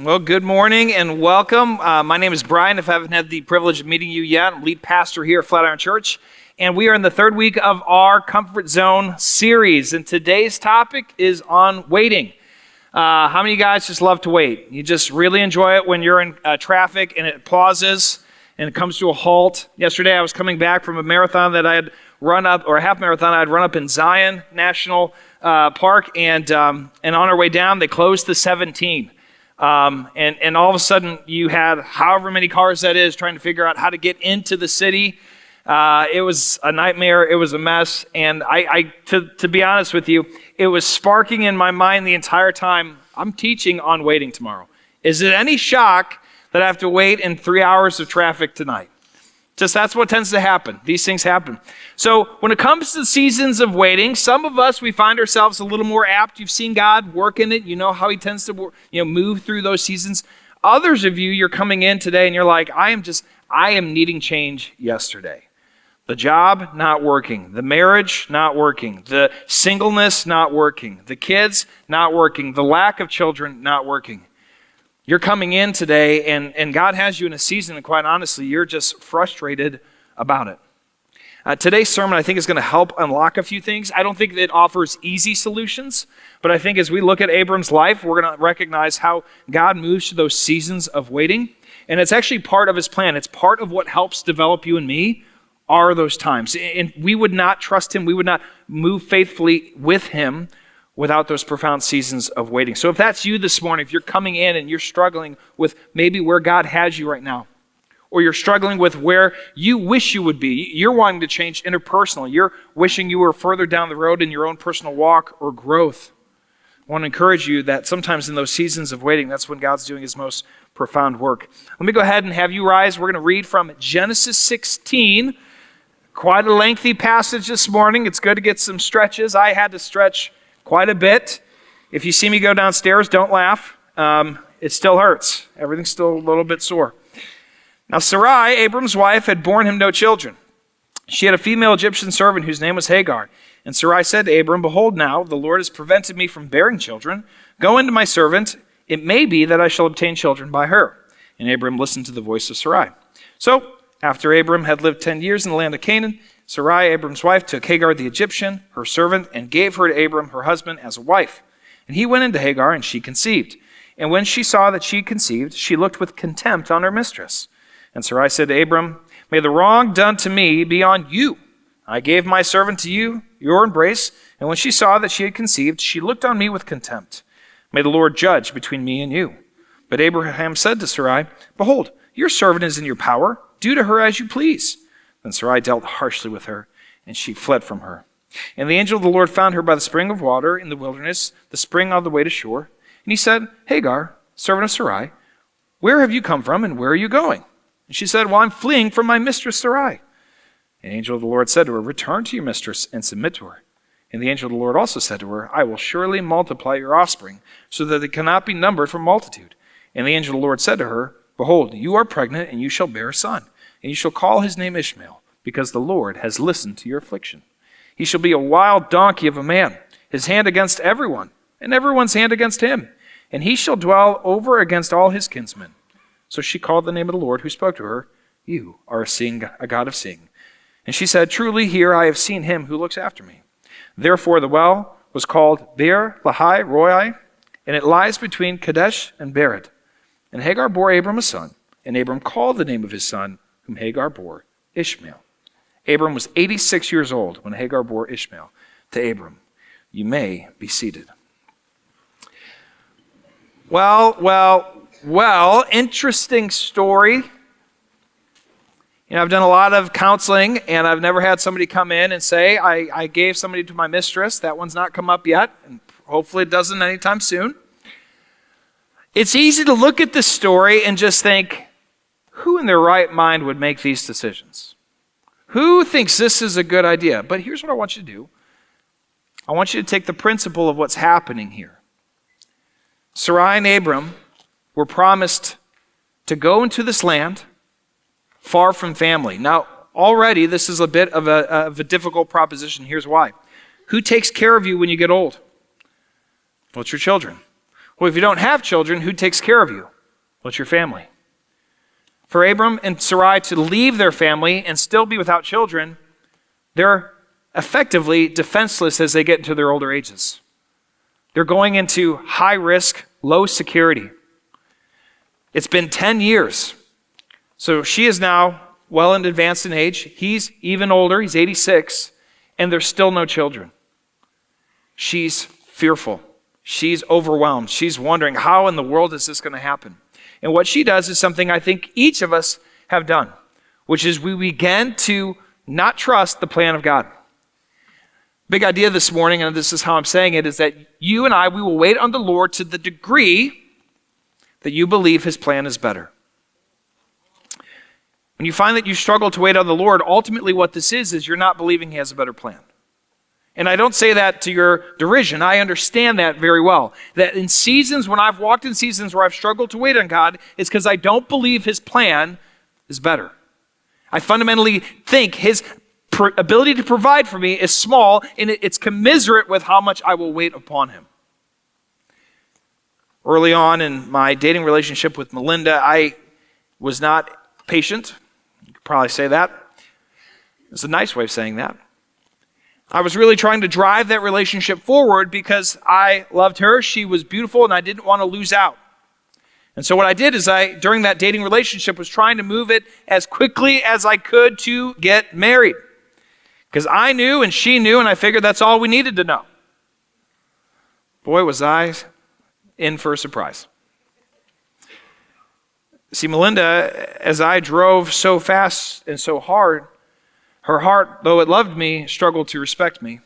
Well, good morning and welcome. My name is Brian. If I haven't had the privilege of meeting you yet, I'm lead pastor here at Flatiron Church, and we are in the third week of our Comfort Zone series, and today's topic is on waiting. How many of you guys just love to wait? You just really enjoy it when you're in traffic and it pauses and it comes to a halt. Yesterday I was coming back from a marathon that I had run up, or a half marathon I had run up in Zion National Park, and on our way down they closed the 17. And all of a sudden you had however many cars that is trying to figure out how to get into the city. It was a nightmare. It was a mess. And to be honest with you, it was sparking in my mind the entire time. I'm teaching on waiting tomorrow. Is it any shock that I have to wait in 3 hours of traffic tonight? Just that's what tends to happen. These things happen. So when it comes to seasons of waiting, some of us, we find ourselves a little more apt. You've seen God work in it. You know how he tends to move through those seasons. Others of you, you're coming in today and you're like, I am needing change yesterday. The job, not working. The marriage, not working. The singleness, not working. The kids, not working. The lack of children, not working. You're coming in today, and God has you in a season, and quite honestly, you're just frustrated about it. Today's sermon, I think, is going to help unlock a few things. I don't think it offers easy solutions, but I think as we look at Abram's life, we're going to recognize how God moves to those seasons of waiting, and it's actually part of his plan. It's part of what helps develop you and me are those times. And we would not trust him. We would not move faithfully with him without those profound seasons of waiting. So if that's you this morning, if you're coming in and you're struggling with maybe where God has you right now, or you're struggling with where you wish you would be, you're wanting to change interpersonally, you're wishing you were further down the road in your own personal walk or growth, I want to encourage you that sometimes in those seasons of waiting, that's when God's doing his most profound work. Let me go ahead and have you rise. We're going to read from Genesis 16. Quite a lengthy passage this morning. It's good to get some stretches. I had to stretch quite a bit. If you see me go downstairs, don't laugh. It still hurts. Everything's still a little bit sore. Now Sarai, Abram's wife, had borne him no children. She had a female Egyptian servant whose name was Hagar. And Sarai said to Abram, "Behold now, the Lord has prevented me from bearing children. Go into my servant. It may be that I shall obtain children by her." And Abram listened to the voice of Sarai. So after Abram had lived 10 years in the land of Canaan, Sarai, Abram's wife, took Hagar the Egyptian, her servant, and gave her to Abram, her husband, as a wife. And he went into Hagar, and she conceived. And when she saw that she conceived, she looked with contempt on her mistress. And Sarai said to Abram, "May the wrong done to me be on you. I gave my servant to you, your embrace, and when she saw that she had conceived, she looked on me with contempt. May the Lord judge between me and you." But Abraham said to Sarai, "Behold, your servant is in your power. Do to her as you please." Then Sarai dealt harshly with her, and she fled from her. And the angel of the Lord found her by the spring of water in the wilderness, the spring on the way to shore. And he said, "Hagar, servant of Sarai, where have you come from, and where are you going?" And she said, "Well, I'm fleeing from my mistress Sarai." And the angel of the Lord said to her, "Return to your mistress and submit to her." And the angel of the Lord also said to her, "I will surely multiply your offspring, so that it cannot be numbered for multitude." And the angel of the Lord said to her, "Behold, you are pregnant, and you shall bear a son. And you shall call his name Ishmael, because the Lord has listened to your affliction. He shall be a wild donkey of a man, his hand against everyone, and everyone's hand against him. And he shall dwell over against all his kinsmen." So she called the name of the Lord who spoke to her, "You are a God of seeing." And she said, "Truly here I have seen him who looks after me." Therefore the well was called Beer Lahai Roi, and it lies between Kadesh and Bered. And Hagar bore Abram a son, and Abram called the name of his son, whom Hagar bore, Ishmael. Abram was 86 years old when Hagar bore Ishmael to Abram. You may be seated. Well, interesting story. I've done a lot of counseling, and I've never had somebody come in and say, I gave somebody to my mistress. That one's not come up yet, and hopefully it doesn't anytime soon. It's easy to look at this story and just think, who in their right mind would make these decisions? Who thinks this is a good idea? But here's what I want you to do. I want you to take the principle of what's happening here. Sarai and Abram were promised to go into this land far from family. Now, already this is a bit of a difficult proposition. Here's why. Who takes care of you when you get old? Well, it's your children. Well, if you don't have children, who takes care of you? Well, it's your family. For Abram and Sarai to leave their family and still be without children, they're effectively defenseless as they get into their older ages. They're going into high risk, low security. It's been 10 years. So she is now well and advanced in age. He's even older. He's 86. And there's still no children. She's fearful. She's overwhelmed. She's wondering, how in the world is this going to happen? And what she does is something I think each of us have done, which is we begin to not trust the plan of God. Big idea this morning, and this is how I'm saying it, is that you and I, we will wait on the Lord to the degree that you believe his plan is better. When you find that you struggle to wait on the Lord, ultimately what this is you're not believing he has a better plan. And I don't say that to your derision. I understand that very well. That in seasons, when I've walked in seasons where I've struggled to wait on God, it's because I don't believe his plan is better. I fundamentally think his ability to provide for me is small, and it's commiserate with how much I will wait upon him. Early on in my dating relationship with Melinda, I was not patient. You could probably say that. It's a nice way of saying that. I was really trying to drive that relationship forward because I loved her, she was beautiful, and I didn't want to lose out. And so what I did is during that dating relationship, was trying to move it as quickly as I could to get married. Because I knew and she knew, and I figured that's all we needed to know. Boy, was I in for a surprise. See, Melinda, as I drove so fast and so hard, her heart, though it loved me, struggled to respect me,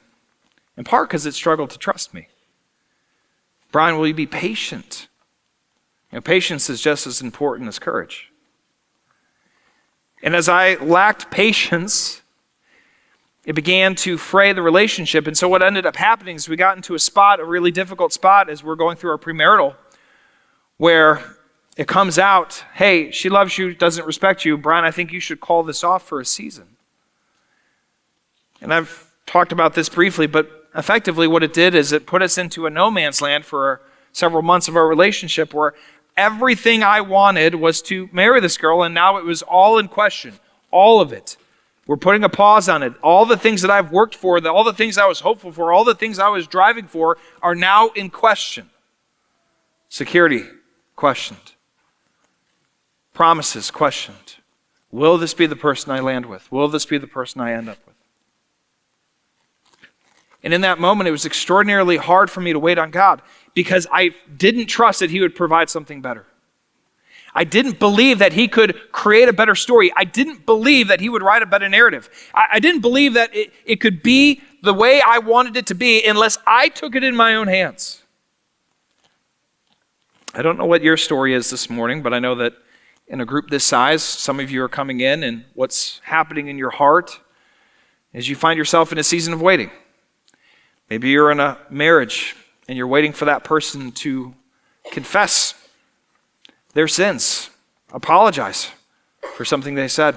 in part because it struggled to trust me. Brian, will you be patient? Patience is just as important as courage. And as I lacked patience, it began to fray the relationship. And so what ended up happening is we got into a really difficult spot as we're going through our premarital, where it comes out, hey, she loves you, doesn't respect you. Brian, I think you should call this off for a season. And I've talked about this briefly, but effectively what it did is it put us into a no man's land for several months of our relationship where everything I wanted was to marry this girl, and now it was all in question, all of it. We're putting a pause on it. All the things that I've worked for, all the things I was hopeful for, all the things I was driving for are now in question. Security, questioned. Promises, questioned. Will this be the person I land with? Will this be the person I end up with? And in that moment, it was extraordinarily hard for me to wait on God because I didn't trust that he would provide something better. I didn't believe that he could create a better story. I didn't believe that he would write a better narrative. I didn't believe that it could be the way I wanted it to be unless I took it in my own hands. I don't know what your story is this morning, but I know that in a group this size, some of you are coming in, and what's happening in your heart is you find yourself in a season of waiting. Maybe you're in a marriage and you're waiting for that person to confess their sins, apologize for something they said.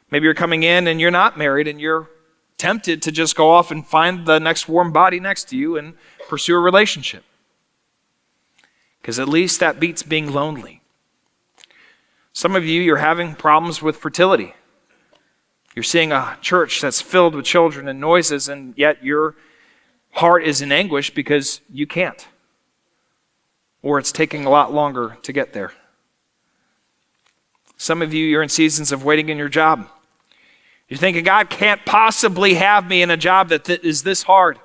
Maybe you're coming in and you're not married and you're tempted to just go off and find the next warm body next to you and pursue a relationship. Because at least that beats being lonely. Some of you, you're having problems with fertility. You're seeing a church that's filled with children and noises, and yet your heart is in anguish because you can't. Or it's taking a lot longer to get there. Some of you, you're in seasons of waiting in your job. You're thinking, God can't possibly have me in a job that is this hard.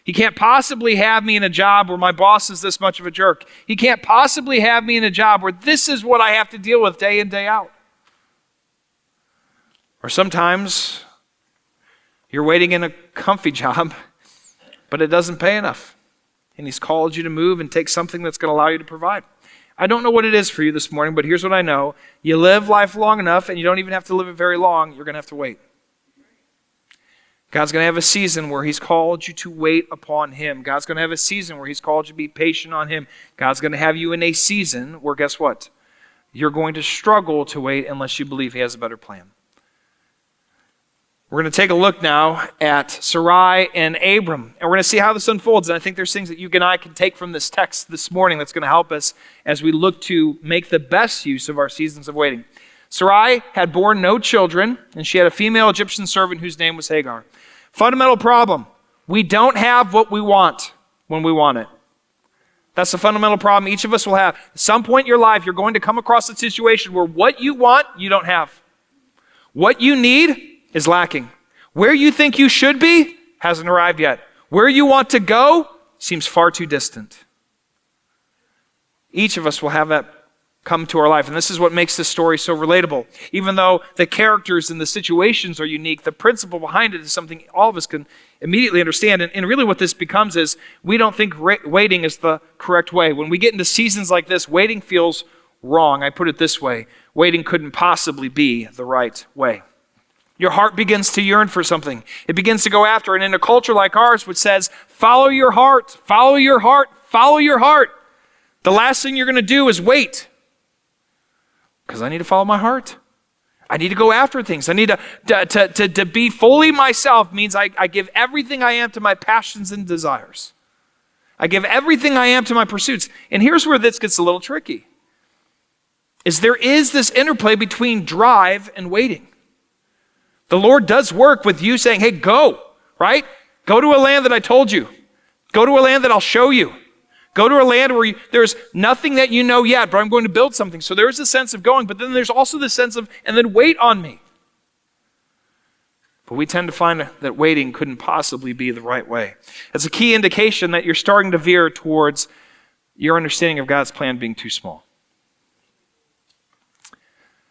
He can't possibly have me in a job where my boss is this much of a jerk. He can't possibly have me in a job where this is what I have to deal with day in, day out. Or sometimes you're waiting in a comfy job, but it doesn't pay enough. And he's called you to move and take something that's going to allow you to provide. I don't know what it is for you this morning, but here's what I know. You live life long enough, and you don't even have to live it very long. You're going to have to wait. God's going to have a season where he's called you to wait upon him. God's going to have a season where he's called you to be patient on him. God's going to have you in a season where, guess what? You're going to struggle to wait unless you believe he has a better plan. We're going to take a look now at Sarai and Abram, and we're going to see how this unfolds. And I think there's things that you and I can take from this text this morning that's going to help us as we look to make the best use of our seasons of waiting. Sarai had borne no children, and she had a female Egyptian servant whose name was Hagar. Fundamental problem: we don't have what we want when we want it. That's the fundamental problem each of us will have. At some point in your life, you're going to come across a situation where what you want, you don't have. What you need is lacking. Where you think you should be hasn't arrived yet. Where you want to go seems far too distant. Each of us will have that come to our life, and this is what makes this story so relatable. Even though the characters and the situations are unique, the principle behind it is something all of us can immediately understand. And really what this becomes is we don't think waiting is the correct way. When we get into seasons like this, waiting feels wrong. I put it this way: waiting couldn't possibly be the right way. Your heart begins to yearn for something. It begins to go after. And in a culture like ours, which says, follow your heart, follow your heart, follow your heart, the last thing you're going to do is wait. Because I need to follow my heart. I need to go after things. I need to be fully myself means I give everything I am to my passions and desires. I give everything I am to my pursuits. And here's where this gets a little tricky. There is this interplay between drive and waiting. The Lord does work with you saying, hey, go, right? Go to a land that I told you. Go to a land that I'll show you. Go to a land where there's nothing that you know yet, but I'm going to build something. So there is a sense of going, but then there's also the sense of, and then wait on me. But we tend to find that waiting couldn't possibly be the right way. It's a key indication that you're starting to veer towards your understanding of God's plan being too small.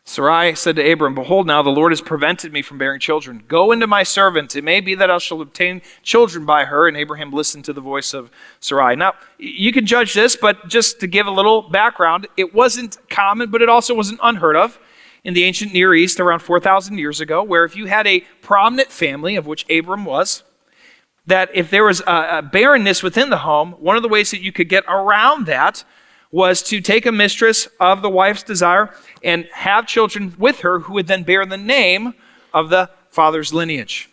Sarai said to Abram, behold, now the Lord has prevented me from bearing children. Go into my servant. It may be that I shall obtain children by her. And Abraham listened to the voice of Sarai. Now, you can judge this, but just to give a little background, it wasn't common, but it also wasn't unheard of in the ancient Near East around 4,000 years ago, where if you had a prominent family, of which Abram was, that if there was a barrenness within the home, one of the ways that you could get around that was to take a mistress of the wife's desire and have children with her who would then bear the name of the father's lineage.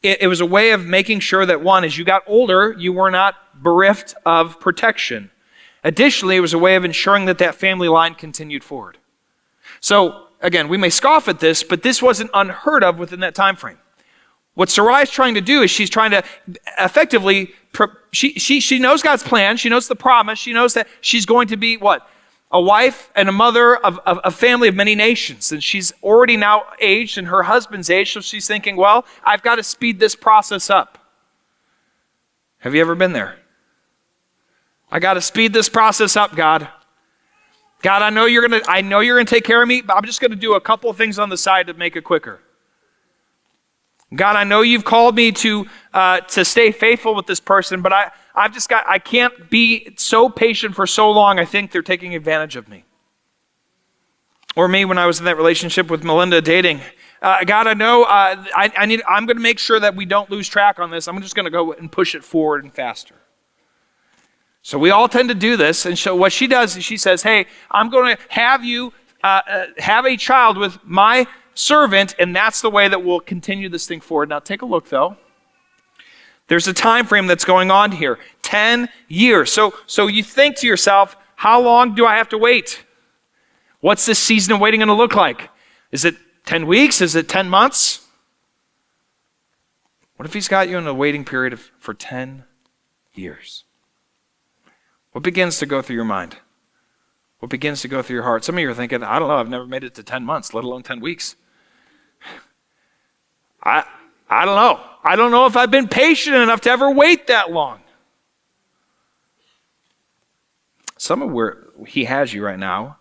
It was a way of making sure that, one, as you got older, you were not bereft of protection. Additionally, it was a way of ensuring that that family line continued forward. So, again, we may scoff at this, but this wasn't unheard of within that time frame. What Sarai is trying to do is she's trying to effectively, she knows God's plan, she knows the promise, she knows that she's going to be what? A wife and a mother of a family of many nations. And she's already now aged and her husband's aged, so she's thinking, well, I've got to speed this process up. Have you ever been there? I got to speed this process up, God. God, I know you're gonna take care of me, but I'm just going to do a couple of things on the side to make it quicker. God, I know you've called me to stay faithful with this person, but I can't be so patient for so long. I think they're taking advantage of me. Or me when I was in that relationship with Melinda dating. God, I know I'm going to make sure that we don't lose track on this. I'm just going to go and push it forward and faster. So we all tend to do this. And so what she does is she says, hey, I'm going to have you have a child with my servant, and that's the way that we'll continue this thing forward. Now take a look though. There's a time frame that's going on here. 10 years. So you think to yourself, how long do I have to wait? What's this season of waiting going to look like? Is it 10 weeks? Is it 10 months? What if he's got you in a waiting period for 10 years? What begins to go through your mind? What begins to go through your heart? Some of you are thinking, I don't know, I've never made it to 10 months, let alone 10 weeks. I don't know. I don't know if I've been patient enough to ever wait that long. Some of where he has you right now,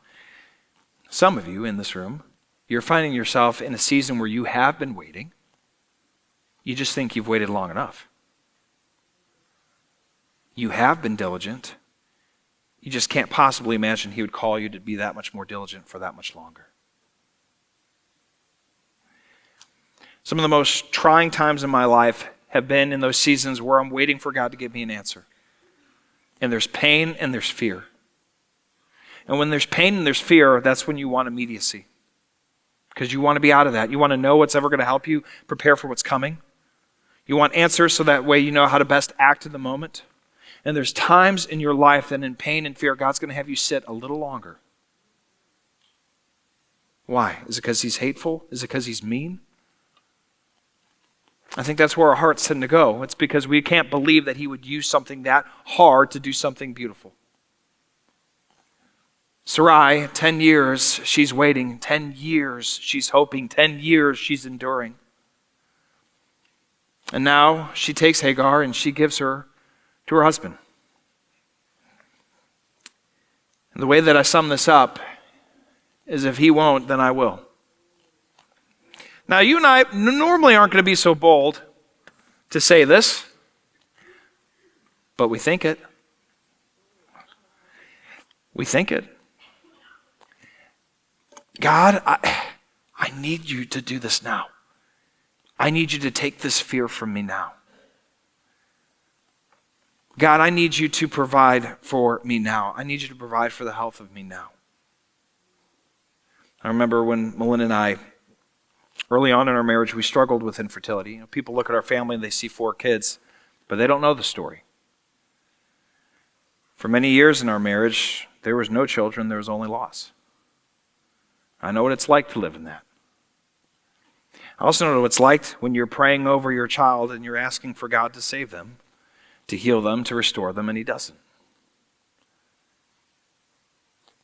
some of you in this room, you're finding yourself in a season where you have been waiting. You just think you've waited long enough. You have been diligent. You just can't possibly imagine he would call you to be that much more diligent for that much longer. Some of the most trying times in my life have been in those seasons where I'm waiting for God to give me an answer. And there's pain and there's fear. And when there's pain and there's fear, that's when you want immediacy. because you want to be out of that. You want to know what's ever going to help you prepare for what's coming. You want answers so that way you know how to best act in the moment. And there's times in your life that in pain and fear, God's going to have you sit a little longer. Why? Is it because he's hateful? Is it because he's mean? I think that's where our hearts tend to go. It's because we can't believe that he would use something that hard to do something beautiful. Sarai, 10 years she's waiting, 10 years she's hoping, 10 years she's enduring. And now she takes Hagar and she gives her to her husband. And the way that I sum this up is if he won't, then I will. Now, you and I normally aren't going to be so bold to say this, but we think it. We think it. God, I need you to do this now. I need you to take this fear from me now. God, I need you to provide for me now. I need you to provide for the health of me now. I remember when Melinda and I, early on in our marriage, we struggled with infertility. You know, people look at our family and they see 4 kids, but they don't know the story. For many years in our marriage, there was no children, there was only loss. I know what it's like to live in that. I also know what it's like when you're praying over your child and you're asking for God to save them, to heal them, to restore them, and he doesn't.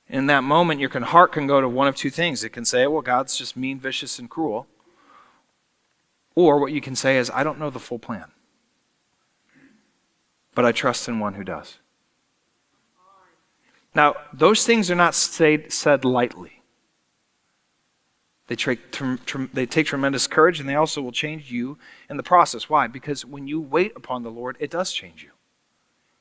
In that moment, your heart can go to one of 2 things. It can say, well, God's just mean, vicious, and cruel. Or what you can say is, I don't know the full plan, but I trust in one who does. Now, those things are not said lightly. They take tremendous courage, and they also will change you in the process. Why? Because when you wait upon the Lord, it does change you.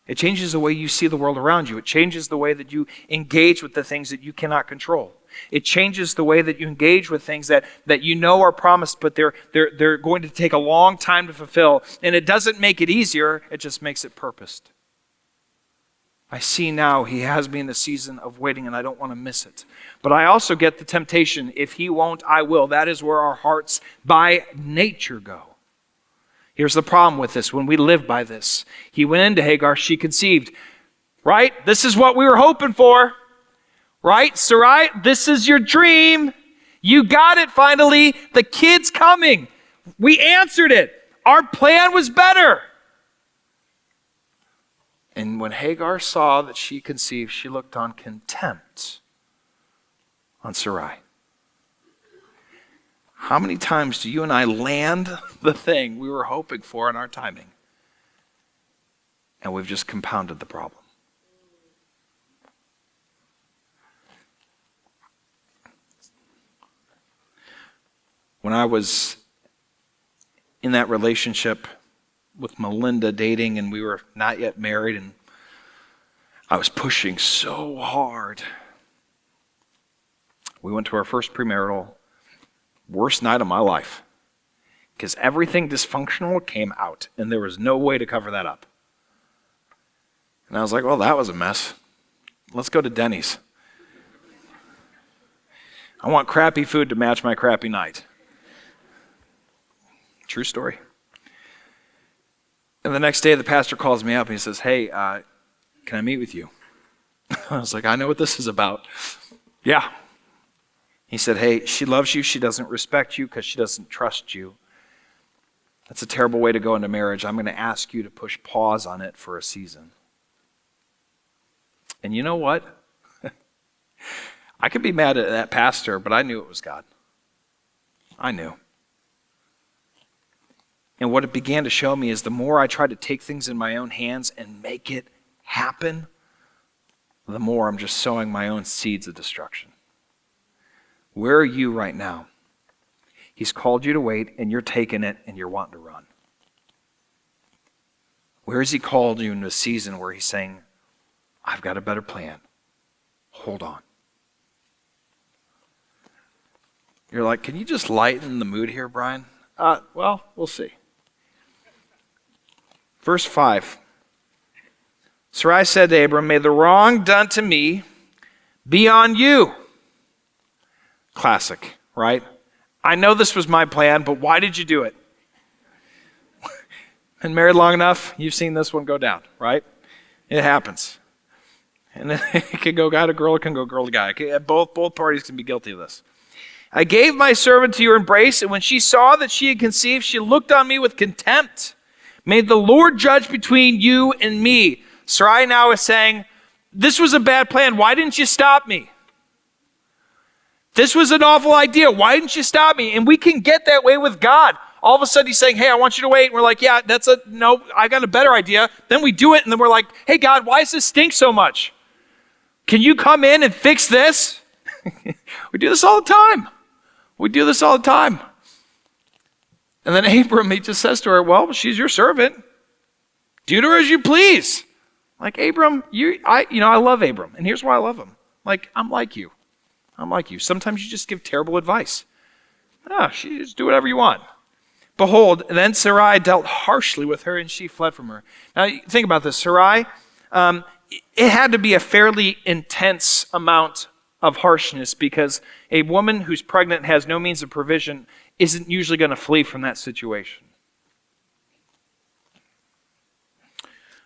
It changes the way you see the world around you. It changes the way that you engage with the things that you cannot control. It changes the way that you engage with things that you know are promised, but they're going to take a long time to fulfill. And it doesn't make it easier, it just makes it purposed. I see now he has me in the season of waiting, and I don't want to miss it. But I also get the temptation, if he won't, I will. That is where our hearts by nature go. Here's the problem with this. When we live by this, he went into Hagar, she conceived. Right? This is what we were hoping for. Right? Sarai, this is your dream. You got it finally. The kid's coming. We answered it. Our plan was better. And when Hagar saw that she conceived, she looked on contempt on Sarai. How many times do you and I land the thing we were hoping for in our timing, and we've just compounded the problem? When I was in that relationship with Melinda, dating, and we were not yet married, and I was pushing so hard. We went to our first premarital, worst night of my life, because everything dysfunctional came out, and there was no way to cover that up. And I was like, well, that was a mess. Let's go to Denny's. I want crappy food to match my crappy night. True story. And the next day, the pastor calls me up and he says, hey, can I meet with you? I was like, I know what this is about. Yeah. He said, hey, she loves you. She doesn't respect you because she doesn't trust you. That's a terrible way to go into marriage. I'm going to ask you to push pause on it for a season. And you know what? I could be mad at that pastor, but I knew it was God. I knew. And what it began to show me is the more I tried to take things in my own hands and make it happen, the more I'm just sowing my own seeds of destruction. Where are you right now? He's called you to wait, and you're taking it, and you're wanting to run. Where has he called you in a season where he's saying, I've got a better plan. Hold on. You're like, can you just lighten the mood here, Brian? Well, we'll see. Verse 5. Sarai said to Abram, may the wrong done to me be on you. Classic, right? I know this was my plan, but why did you do it? Been married long enough, you've seen this one go down, right? It happens. And it can go guy to girl, it can go girl to guy. Both parties can be guilty of this. I gave my servant to your embrace, and when she saw that she had conceived, she looked on me with contempt. May the Lord judge between you and me. Sarai now is saying, this was a bad plan. Why didn't you stop me? This was an awful idea. Why didn't you stop me? And we can get that way with God. All of a sudden he's saying, hey, I want you to wait. And we're like, yeah, no, I got a better idea. Then we do it, and then we're like, hey, God, why does this stink so much? Can you come in and fix this? We do this all the time. We do this all the time. And then Abram, he just says to her, well, she's your servant. Do to her as you please. Like, Abram, I love Abram. And here's why I love him. Like, I'm like you. Sometimes you just give terrible advice. She just do whatever you want. Behold, then Sarai dealt harshly with her, and she fled from her. Now, think about this. Sarai, it had to be a fairly intense amount of harshness, because a woman who's pregnant and has no means of provision isn't usually going to flee from that situation.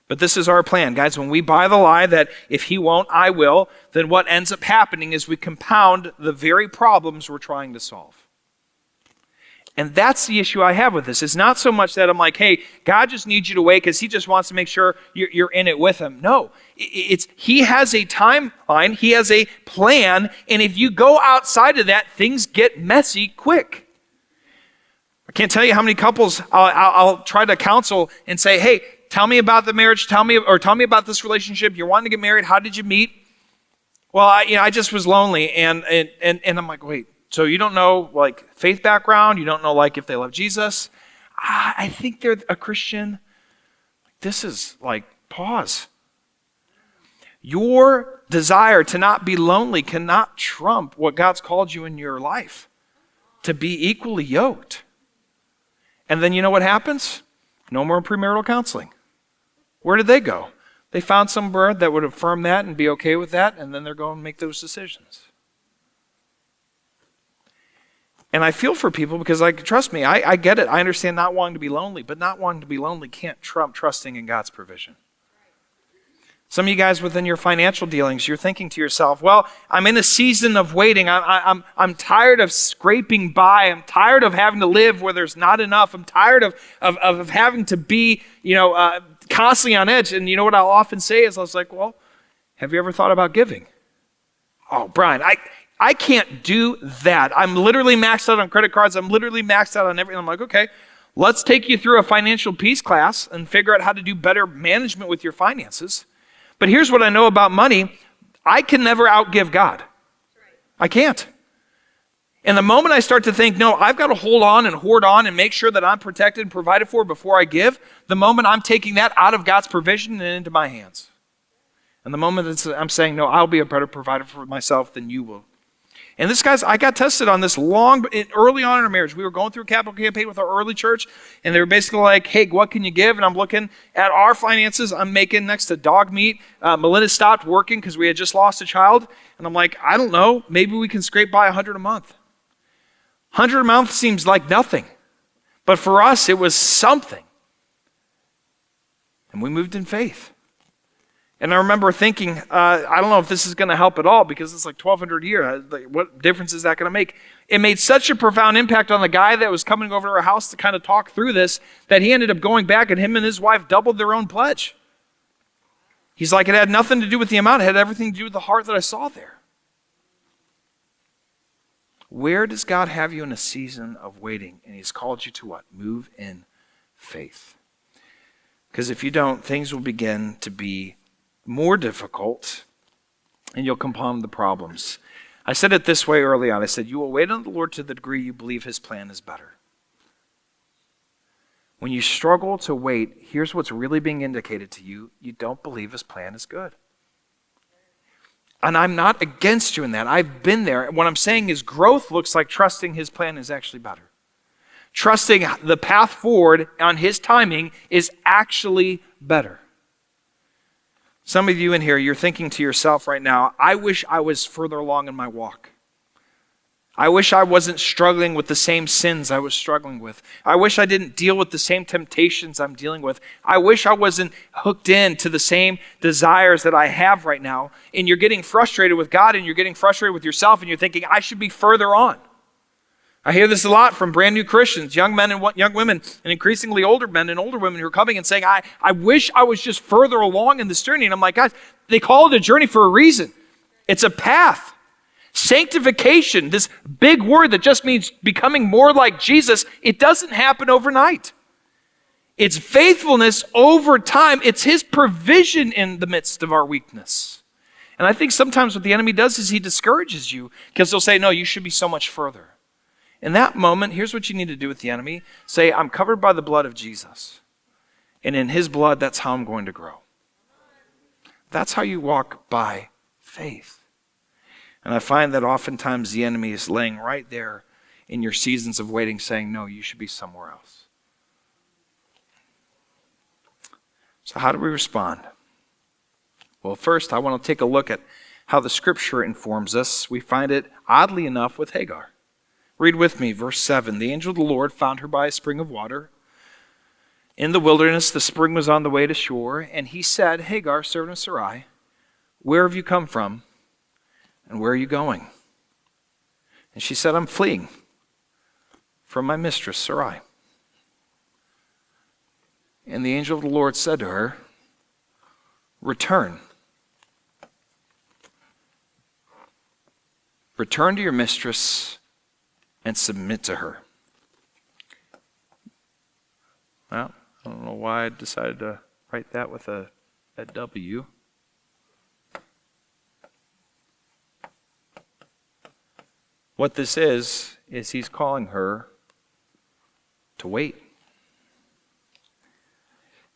But this is our plan, guys. When we buy the lie that if he won't, I will, then what ends up happening is we compound the very problems we're trying to solve. And that's the issue I have with this. It's not so much that I'm like, hey, God just needs you to wait because he just wants to make sure you're in it with him. No, it's he has a timeline, he has a plan, and if you go outside of that, things get messy quick. I can't tell you how many couples I'll try to counsel and say, hey, tell me about the marriage, tell me about this relationship. You're wanting to get married. How did you meet? Well, I just was lonely, and I'm like, wait. So you don't know like faith background? You don't know like if they love Jesus? I think they're a Christian. This is like, pause. Your desire to not be lonely cannot trump what God's called you in your life, to be equally yoked. And then you know what happens? No more premarital counseling. Where did they go? They found somewhere that would affirm that and be okay with that, and then they're going to make those decisions. And I feel for people because, trust me, I get it. I understand not wanting to be lonely, but not wanting to be lonely can't trump trusting in God's provision. Some of you guys within your financial dealings, you're thinking to yourself, well, I'm in a season of waiting. I'm tired of scraping by. I'm tired of having to live where there's not enough. I'm tired of having to be, constantly on edge. And you know what I'll often say is, I was like, well, have you ever thought about giving? Oh, Brian, I can't do that. I'm literally maxed out on credit cards. I'm literally maxed out on everything. I'm like, okay, let's take you through a financial peace class and figure out how to do better management with your finances. But here's what I know about money. I can never outgive God. I can't. And the moment I start to think, no, I've got to hold on and hoard on and make sure that I'm protected and provided for before I give, the moment I'm taking that out of God's provision and into my hands. And the moment I'm saying, no, I'll be a better provider for myself than you will. And this, guys, I got tested on this early on in our marriage. We were going through a capital campaign with our early church, and they were basically like, hey, what can you give? And I'm looking at our finances. I'm making next to dog meat. Melinda stopped working because we had just lost a child. And I'm like, I don't know. Maybe we can scrape by $100 a month. $100 a month seems like nothing. But for us, it was something. And we moved in faith. And I remember thinking, I don't know if this is going to help at all because it's like $1,200 a year. What difference is that going to make? It made such a profound impact on the guy that was coming over to our house to kind of talk through this that he ended up going back and him and his wife doubled their own pledge. He's like, it had nothing to do with the amount. It had everything to do with the heart that I saw there. Where does God have you in a season of waiting? And he's called you to what? Move in faith. Because if you don't, things will begin to be more difficult, and you'll compound the problems. I said it this way early on. I said, you will wait on the Lord to the degree you believe his plan is better. When you struggle to wait, here's what's really being indicated to you. You don't believe his plan is good. And I'm not against you in that. I've been there. What I'm saying is growth looks like trusting his plan is actually better. Trusting the path forward on his timing is actually better. Some of you in here, you're thinking to yourself right now, I wish I was further along in my walk. I wish I wasn't struggling with the same sins I was struggling with. I wish I didn't deal with the same temptations I'm dealing with. I wish I wasn't hooked into the same desires that I have right now. And you're getting frustrated with God and you're getting frustrated with yourself and you're thinking, I should be further on. I hear this a lot from brand new Christians, young men and young women, and increasingly older men and older women who are coming and saying, I wish I was just further along in this journey. And I'm like, guys, they call it a journey for a reason. It's a path. Sanctification, this big word that just means becoming more like Jesus, it doesn't happen overnight. It's faithfulness over time. It's his provision in the midst of our weakness. And I think sometimes what the enemy does is he discourages you because he'll say, no, you should be so much further. In that moment, here's what you need to do with the enemy. Say, I'm covered by the blood of Jesus. And in his blood, that's how I'm going to grow. That's how you walk by faith. And I find that oftentimes the enemy is laying right there in your seasons of waiting saying, no, you should be somewhere else. So how do we respond? Well, first, I want to take a look at how the scripture informs us. We find it, oddly enough, with Hagar. Read with me, verse 7. The angel of the Lord found her by a spring of water. In the wilderness, the spring was on the way to shore, and he said, Hagar, servant of Sarai, where have you come from? And where are you going? And she said, I'm fleeing from my mistress, Sarai. And the angel of the Lord said to her, return. Return to your mistress and submit to her. Well, I don't know why I decided to write that with a W. What this is he's calling her to wait.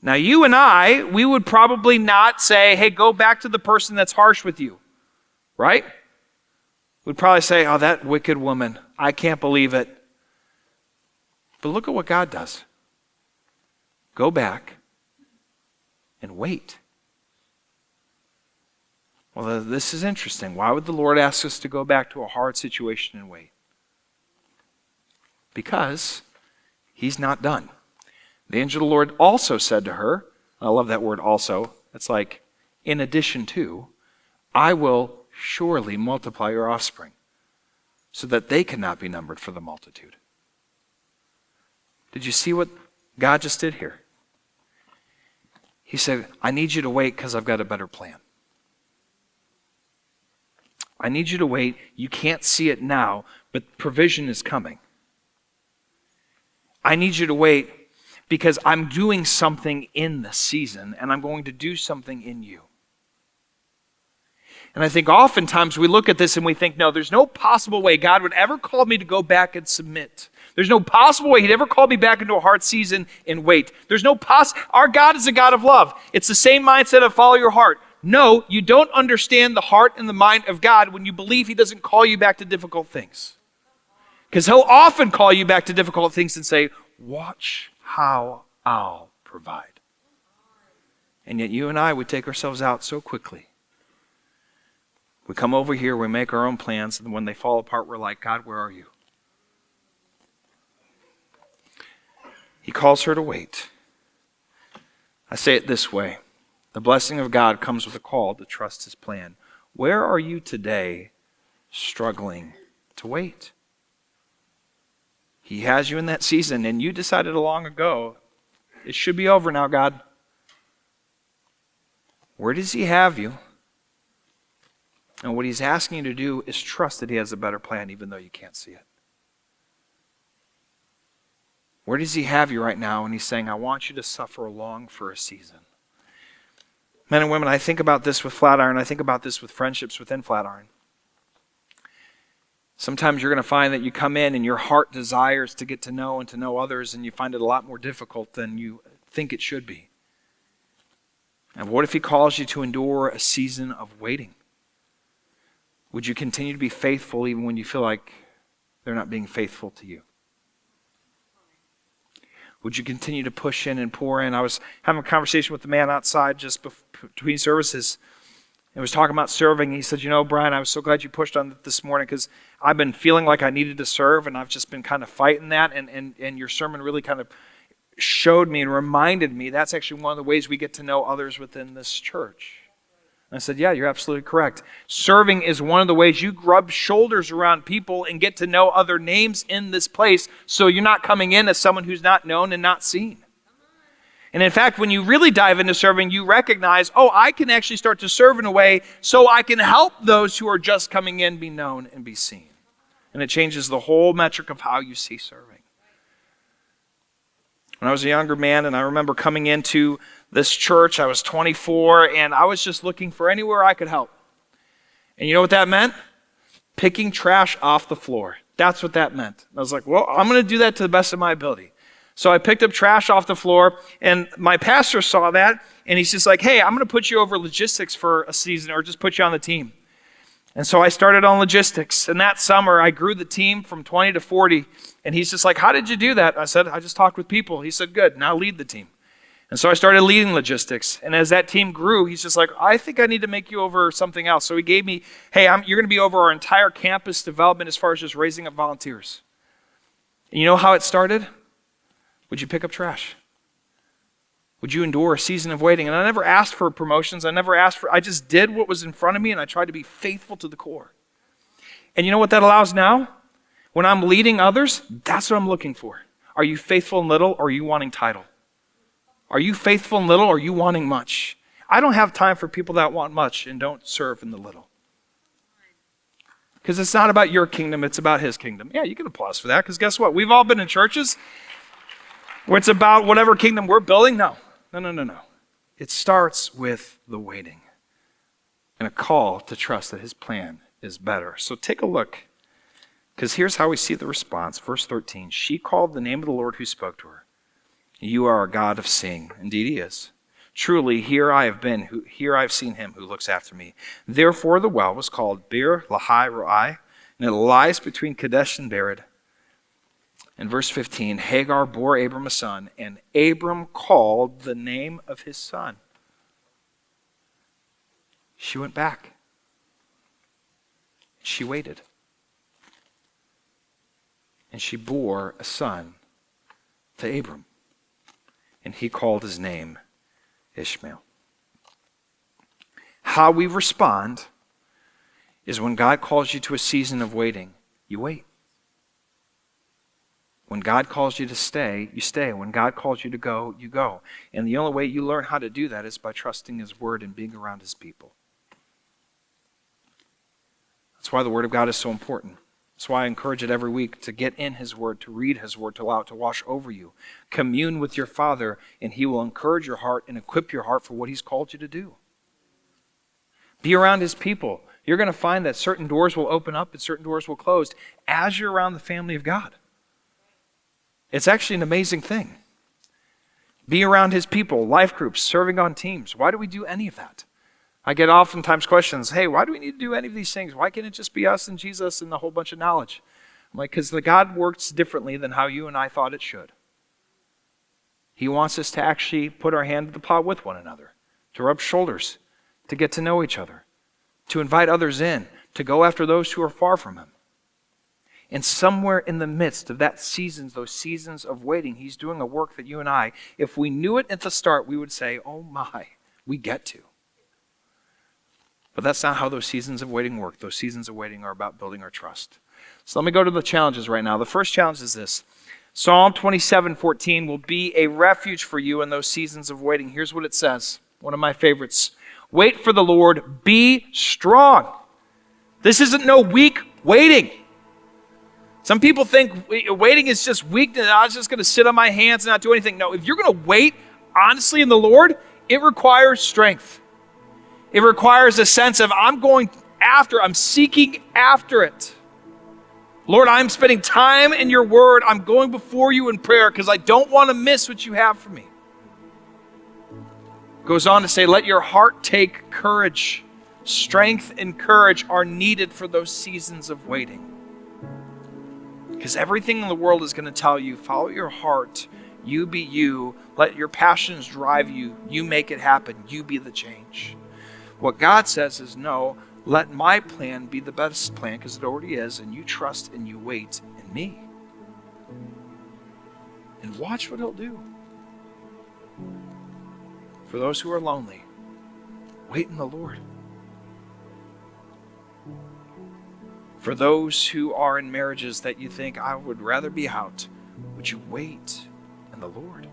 Now, you and I, we would probably not say, hey, go back to the person that's harsh with you, right? We'd probably say, oh, that wicked woman, I can't believe it. But look at what God does. Go back and wait. Well, this is interesting. Why would the Lord ask us to go back to a hard situation and wait? Because he's not done. The angel of the Lord also said to her, I love that word also, it's like, in addition to, I will surely multiply your offspring so that they cannot be numbered for the multitude. Did you see what God just did here? He said, I need you to wait because I've got a better plan. I need you to wait. You can't see it now, but provision is coming. I need you to wait because I'm doing something in the season, and I'm going to do something in you. And I think oftentimes we look at this and we think, no, there's no possible way God would ever call me to go back and submit. There's no possible way he'd ever call me back into a hard season and wait. Our God is a God of love. It's the same mindset of follow your heart. No, you don't understand the heart and the mind of God when you believe he doesn't call you back to difficult things. Because he'll often call you back to difficult things and say, watch how I'll provide. And yet you and I would take ourselves out so quickly. We come over here, we make our own plans, and when they fall apart, we're like, God, where are you? He calls her to wait. I say it this way. The blessing of God comes with a call to trust his plan. Where are you today struggling to wait? He has you in that season, and you decided long ago, it should be over now, God. Where does he have you? And what he's asking you to do is trust that he has a better plan, even though you can't see it. Where does he have you right now? And he's saying, I want you to suffer along for a season. Men and women, I think about this with Flatiron. I think about this with friendships within Flatiron. Sometimes you're going to find that you come in and your heart desires to get to know and to know others, and you find it a lot more difficult than you think it should be. And what if he calls you to endure a season of waiting? Would you continue to be faithful even when you feel like they're not being faithful to you? Would you continue to push in and pour in? I was having a conversation with the man outside just between services, and was talking about serving. He said, Brian, I was so glad you pushed on it this morning because I've been feeling like I needed to serve, and I've just been kind of fighting that, and your sermon really kind of showed me and reminded me that's actually one of the ways we get to know others within this church. And I said, yeah, you're absolutely correct. Serving is one of the ways you rub shoulders around people and get to know other names in this place, so you're not coming in as someone who's not known and not seen. And in fact, when you really dive into serving, you recognize, I can actually start to serve in a way so I can help those who are just coming in be known and be seen. And it changes the whole metric of how you see serving. When I was a younger man, and I remember coming into this church, I was 24, and I was just looking for anywhere I could help. And you know what that meant? Picking trash off the floor. That's what that meant. I was like, well, I'm going to do that to the best of my ability. So I picked up trash off the floor, and my pastor saw that, and he's just like, hey, I'm going to put you over logistics for a season, or just put you on the team. And so I started on logistics, and that summer I grew the team from 20 to 40, and he's just like, how did you do that? I said, I just talked with people. He said, good, now lead the team. And so I started leading logistics, and as that team grew, he's just like, I think I need to make you over something else. So he gave me, hey, you're going to be over our entire campus development as far as just raising up volunteers. And you know how it started? Would you pick up trash? Would you endure a season of waiting? And I never asked for promotions. I just did what was in front of me, and I tried to be faithful to the core. And you know what that allows now? When I'm leading others, that's what I'm looking for. Are you faithful in little, or are you wanting title? Are you faithful in little, or are you wanting much? I don't have time for people that want much and don't serve in the little. Because it's not about your kingdom, it's about his kingdom. Yeah, you can applause for that, because guess what? We've all been in churches where it's about whatever kingdom we're building. No. It starts with the waiting and a call to trust that his plan is better. So take a look, because here's how we see the response. Verse 13, she called the name of the Lord who spoke to her. You are a God of seeing. Indeed he is. Truly, here I have seen him who looks after me. Therefore the well was called Bir Lahai Roi, and it lies between Kadesh and Bered. In verse 15, Hagar bore Abram a son, and Abram called the name of his son. She went back. She waited. And she bore a son to Abram. And he called his name Ishmael. How we respond is when God calls you to a season of waiting, you wait. When God calls you to stay, you stay. When God calls you to go, you go. And the only way you learn how to do that is by trusting his word and being around his people. That's why the word of God is so important. That's why I encourage it every week to get in his word, to read his word, to allow it to wash over you. Commune with your Father, and he will encourage your heart and equip your heart for what he's called you to do. Be around his people. You're going to find that certain doors will open up and certain doors will close as you're around the family of God. It's actually an amazing thing. Be around his people, life groups, serving on teams. Why do we do any of that? I get oftentimes questions, hey, why do we need to do any of these things? Why can't it just be us and Jesus and a whole bunch of knowledge? I'm like, because the God works differently than how you and I thought it should. He wants us to actually put our hand to the plow with one another, to rub shoulders, to get to know each other, to invite others in, to go after those who are far from him. And somewhere in the midst of those seasons of waiting, he's doing a work that you and I, if we knew it at the start, we would say, oh my, we get to. But that's not how those seasons of waiting work. Those seasons of waiting are about building our trust. So let me go to the challenges right now. The first challenge is this. Psalm 27:14 will be a refuge for you in those seasons of waiting. Here's what it says. One of my favorites. Wait for the Lord. Be strong. This isn't no weak waiting. Some people think waiting is just weakness. I was just going to sit on my hands and not do anything. No, if you're going to wait honestly in the Lord, it requires strength. It requires a sense of I'm seeking after it. Lord, I'm spending time in your word. I'm going before you in prayer because I don't want to miss what you have for me. Goes on to say, let your heart take courage. Strength and courage are needed for those seasons of waiting. Because everything in the world is going to tell you, follow your heart, you be you, let your passions drive you, you make it happen, you be the change. What God says is, no, let my plan be the best plan, because it already is, and you trust and you wait in me. And watch what he'll do. For those who are lonely, wait in the Lord. For those who are in marriages that you think, I would rather be out, would you wait in the Lord?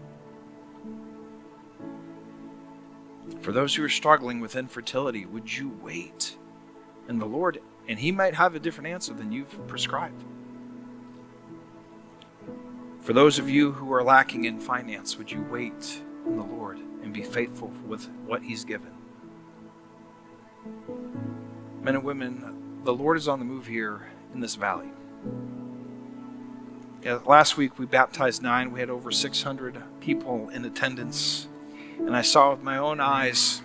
For those who are struggling with infertility, would you wait in the Lord? And he might have a different answer than you've prescribed. For those of you who are lacking in finance, would you wait in the Lord and be faithful with what he's given? Men and women, the Lord is on the move here in this valley. Last week we baptized 9. We had over 600 people in attendance. And I saw with my own eyes.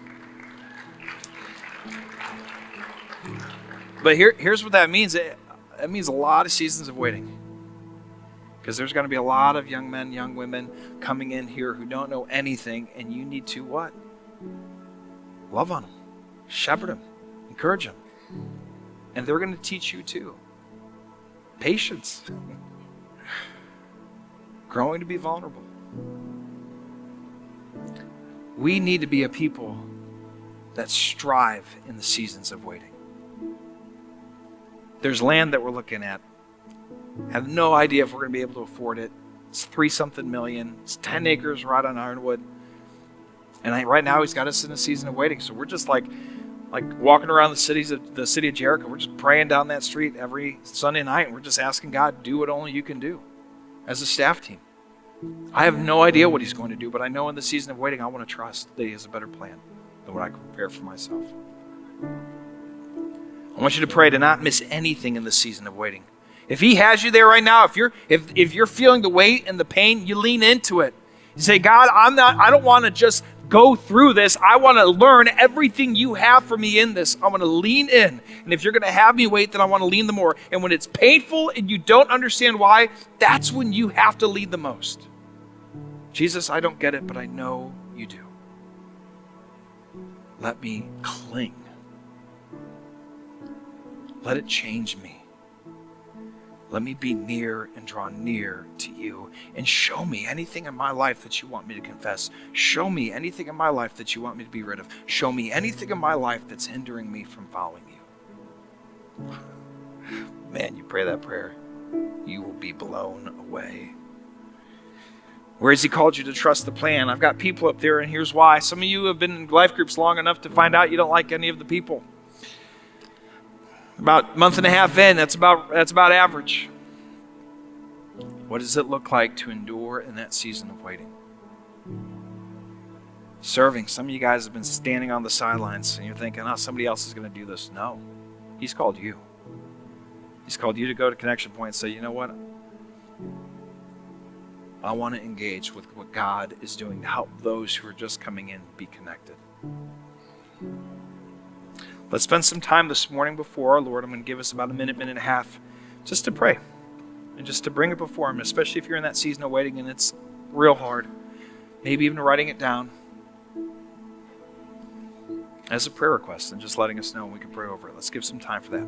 But here's what that means. It means a lot of seasons of waiting. Because there's going to be a lot of young men, young women coming in here who don't know anything. And you need to what? Love on them. Shepherd them. Encourage them. And they're going to teach you too. Patience. Growing to be vulnerable. We need to be a people that strive in the seasons of waiting. There's land that we're looking at. Have no idea if we're going to be able to afford it. It's 3-something million. It's 10 acres right on Ironwood. And right now he's got us in a season of waiting. So we're just like walking around the city of Jericho. We're just praying down that street every Sunday night. And we're just asking God, do what only you can do as a staff team. I have no idea what he's going to do, but I know in the season of waiting, I want to trust that he has a better plan than what I can prepare for myself. I want you to pray to not miss anything in the season of waiting. If he has you there right now, if you're feeling the weight and the pain, you lean into it. You say, God, I don't want to just go through this. I want to learn everything you have for me in this. I want to lean in. And if you're going to have me wait, then I want to lean the more. And when it's painful and you don't understand why, that's when you have to lead the most. Jesus, I don't get it, but I know you do. Let me cling. Let it change me. Let me be near and draw near to you. And show me anything in my life that you want me to confess. Show me anything in my life that you want me to be rid of. Show me anything in my life that's hindering me from following you. Man, you pray that prayer, you will be blown away. Where has he called you to trust the plan? I've got people up there, and here's why. Some of you have been in life groups long enough to find out you don't like any of the people. About a month and a half in, that's about average. What does it look like to endure in that season of waiting? Serving. Some of you guys have been standing on the sidelines, and you're thinking, oh, somebody else is going to do this. No, he's called you. He's called you to go to Connection Point and say, you know what? I want to engage with what God is doing to help those who are just coming in be connected. Let's spend some time this morning before our Lord. I'm going to give us about a minute and a half just to pray and just to bring it before him, especially if you're in that season of waiting and it's real hard. Maybe even writing it down as a prayer request and just letting us know and we can pray over it. Let's give some time for that.